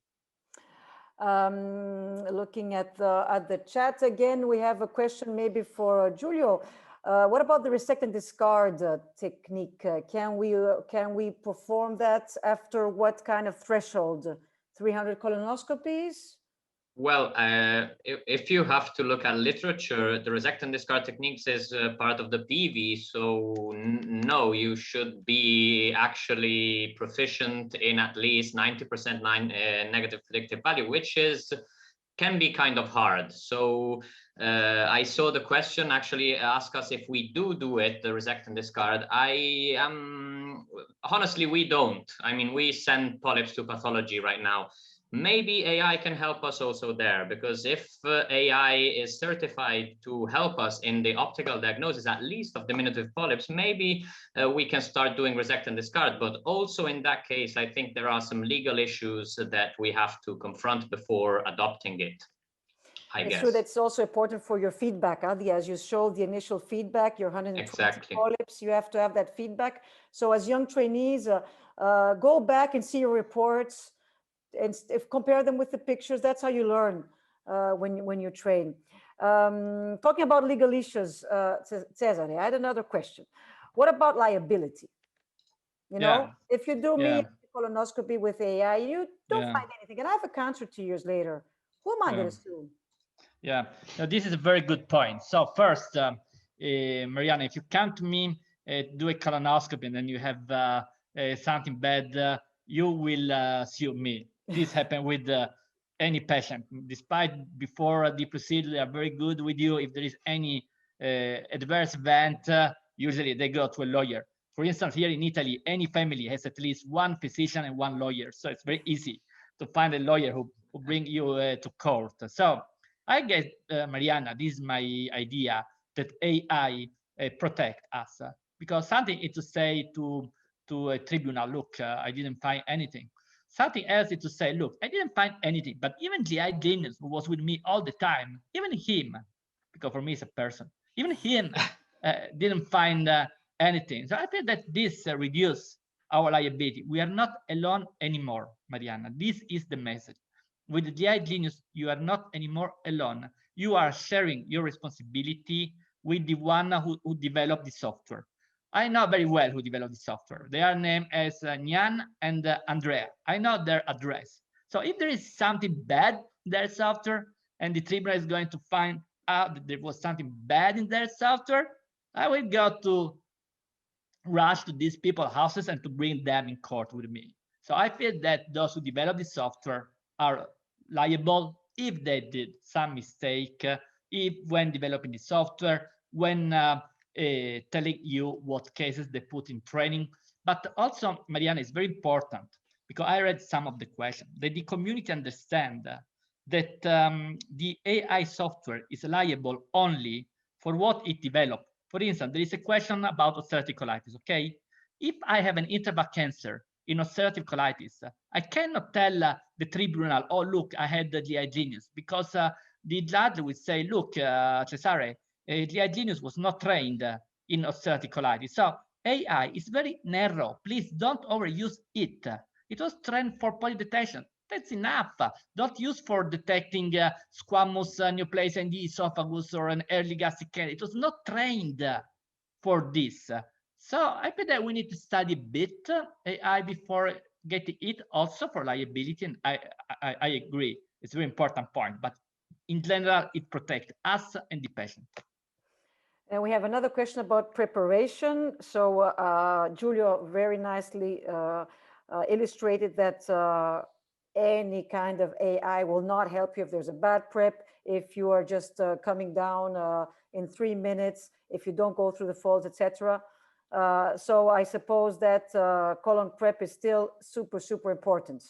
Looking at the chat again, we have a question maybe for Giulio. What about the resect and discard technique? Can we perform that after what kind of threshold? 300 colonoscopies? Well, if you have to look at literature, the resect and discard techniques is part of the PV. So no, you should be actually proficient in at least 90% negative predictive value, which can be kind of hard. So I saw the question actually ask us if we do it, the resect and discard. Honestly, we don't. I mean, we send polyps to pathology right now. Maybe AI can help us also there, because if AI is certified to help us in the optical diagnosis, at least of diminutive polyps, maybe we can start doing resect and discard. But also in that case, I think there are some legal issues that we have to confront before adopting it. I guess. True, that's also important for your feedback, Adi, as you showed the initial feedback, your 120 polyps, you have to have that feedback. So as young trainees, go back and see your reports, and compare them with the pictures. That's how you learn when you train. Talking about legal issues, Cesare, I had another question. What about liability? You know, if you do me colonoscopy with AI, you don't find anything, and I have a cancer 2 years later. Who am I going to sue? Yeah, now, this is a very good point. So first, Mariana, if you come to me, do a colonoscopy, and then you have something bad, you will sue me. This happened with any patient. Despite before the procedure, they are very good with you. If there is any adverse event, usually they go to a lawyer. For instance, here in Italy, any family has at least one physician and one lawyer. So it's very easy to find a lawyer who bring you to court. So I guess, Mariana, this is my idea, that AI protect us. Because something is to say to a tribunal, look, I didn't find anything. Something else is to say, look, I didn't find anything, but even GI genius, who was with me all the time, even him, because for me it's a person, even him didn't find anything. So I feel that this reduces our liability. We are not alone anymore, Mariana. This is the message. With the GI genius, you are not anymore alone. You are sharing your responsibility with the one who developed the software. I know very well who developed the software. They are named as Nyan and Andrea. I know their address. So if there is something bad in their software, and the tribunal is going to find out that there was something bad in their software, I will go to rush to these people's houses and to bring them in court with me. So I feel that those who develop the software are liable if they did some mistake, if when developing the software, when telling you what cases they put in training. But also, Mariana, is very important, because I read some of the questions, that the community understand that the AI software is liable only for what it developed. For instance, there is a question about ulcerative colitis, okay? If I have an interval cancer in ulcerative colitis, I cannot tell the tribunal, oh, look, I had the GI genius, because the judge will say, look, Cesare, GI genius was not trained in ulcerative colitis. So AI is very narrow. Please don't overuse it. It was trained for polyp detection. That's enough. Don't use for detecting squamous neoplasia in the esophagus or an early gastric cancer. It was not trained for this. So I think that we need to study a bit AI before getting it, also for liability. And I agree. It's a very important point. But in general, it protects us and the patient. And we have another question about preparation. So Giulio very nicely illustrated that any kind of AI will not help you if there's a bad prep, if you are just coming down in 3 minutes, if you don't go through the folds, etc. So I suppose that colon prep is still super, super important.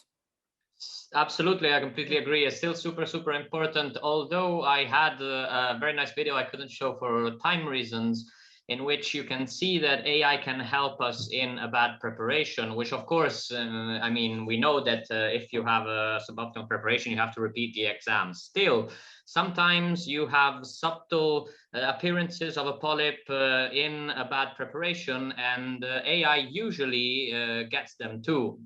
Absolutely, I completely agree. It's still super, super important. Although I had a very nice video I couldn't show for time reasons, in which you can see that AI can help us in a bad preparation, which of course, I mean, we know that if you have a suboptimal preparation, you have to repeat the exam. Still, sometimes you have subtle appearances of a polyp in a bad preparation, and AI usually gets them too,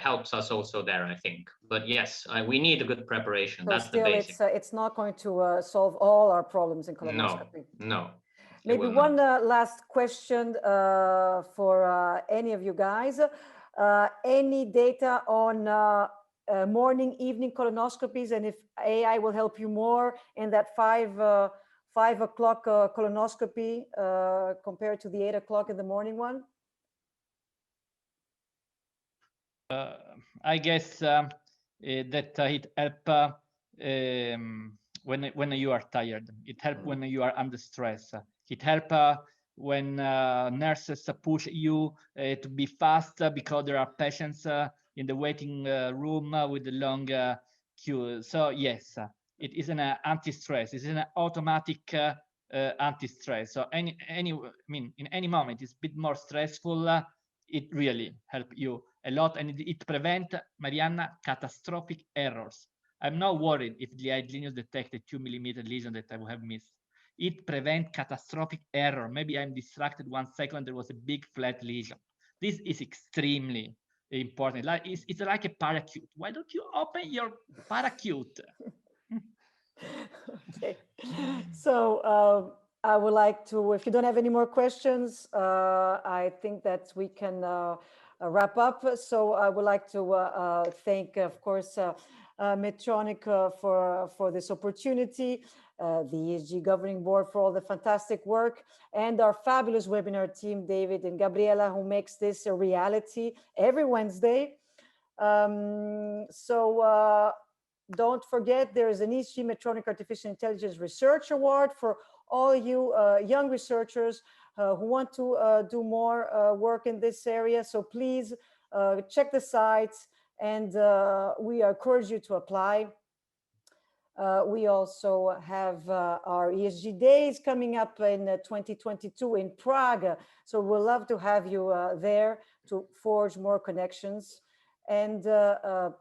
helps us also there, I think. But yes, we need a good preparation. So that's still, the basic. it's not going to solve all our problems in colonoscopy. No. Maybe one last question for any of you guys. Any data on morning, evening colonoscopies, and if AI will help you more in that 5 o'clock colonoscopy compared to the 8 o'clock in the morning one? I guess that it helps when you are tired. It helps when you are under stress. It helps when nurses push you to be fast because there are patients in the waiting room with the long queue. So yes, it is an anti-stress. It is an automatic anti-stress. So I mean, in any moment, it's a bit more stressful. It really helps you a lot, and it prevents, Marianna, catastrophic errors. I'm not worried if the genius detected 2 millimeter lesion that I would have missed. It prevents catastrophic error. Maybe I'm distracted 1 second, there was a big flat lesion. This is extremely important. Like it's like a paracute. Why don't you open your paracute? Okay, so I would like to, if you don't have any more questions, I think that we can wrap up. So I would like to thank, of course, Medtronic for this opportunity, the ESGE Governing Board for all the fantastic work, and our fabulous webinar team, David and Gabriela, who makes this a reality every Wednesday. Don't forget, there is an ESGE Medtronic Artificial Intelligence Research Award for all you young researchers who want to do more work in this area. So please check the sites, and we encourage you to apply. We also have our ESG days coming up in 2022 in Prague. So we'd love to have you there to forge more connections. And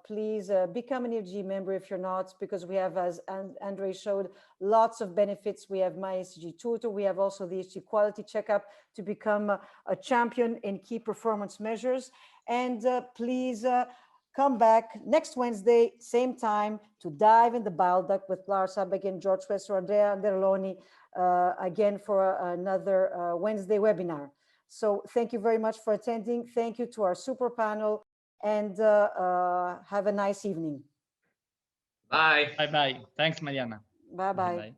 please become an ESG member if you're not, because we have, as Andre showed, lots of benefits. We have My ESG Tutor. We have also the ESG Quality Checkup to become a champion in key performance measures. And please come back next Wednesday, same time, to dive in the bile duct with Lars Abeg and George Wester, Andrea Anderloni, again for another Wednesday webinar. So thank you very much for attending. Thank you to our super panel, and have a nice evening. Bye. Bye-bye. Thanks, Marianna. Bye-bye. Bye-bye.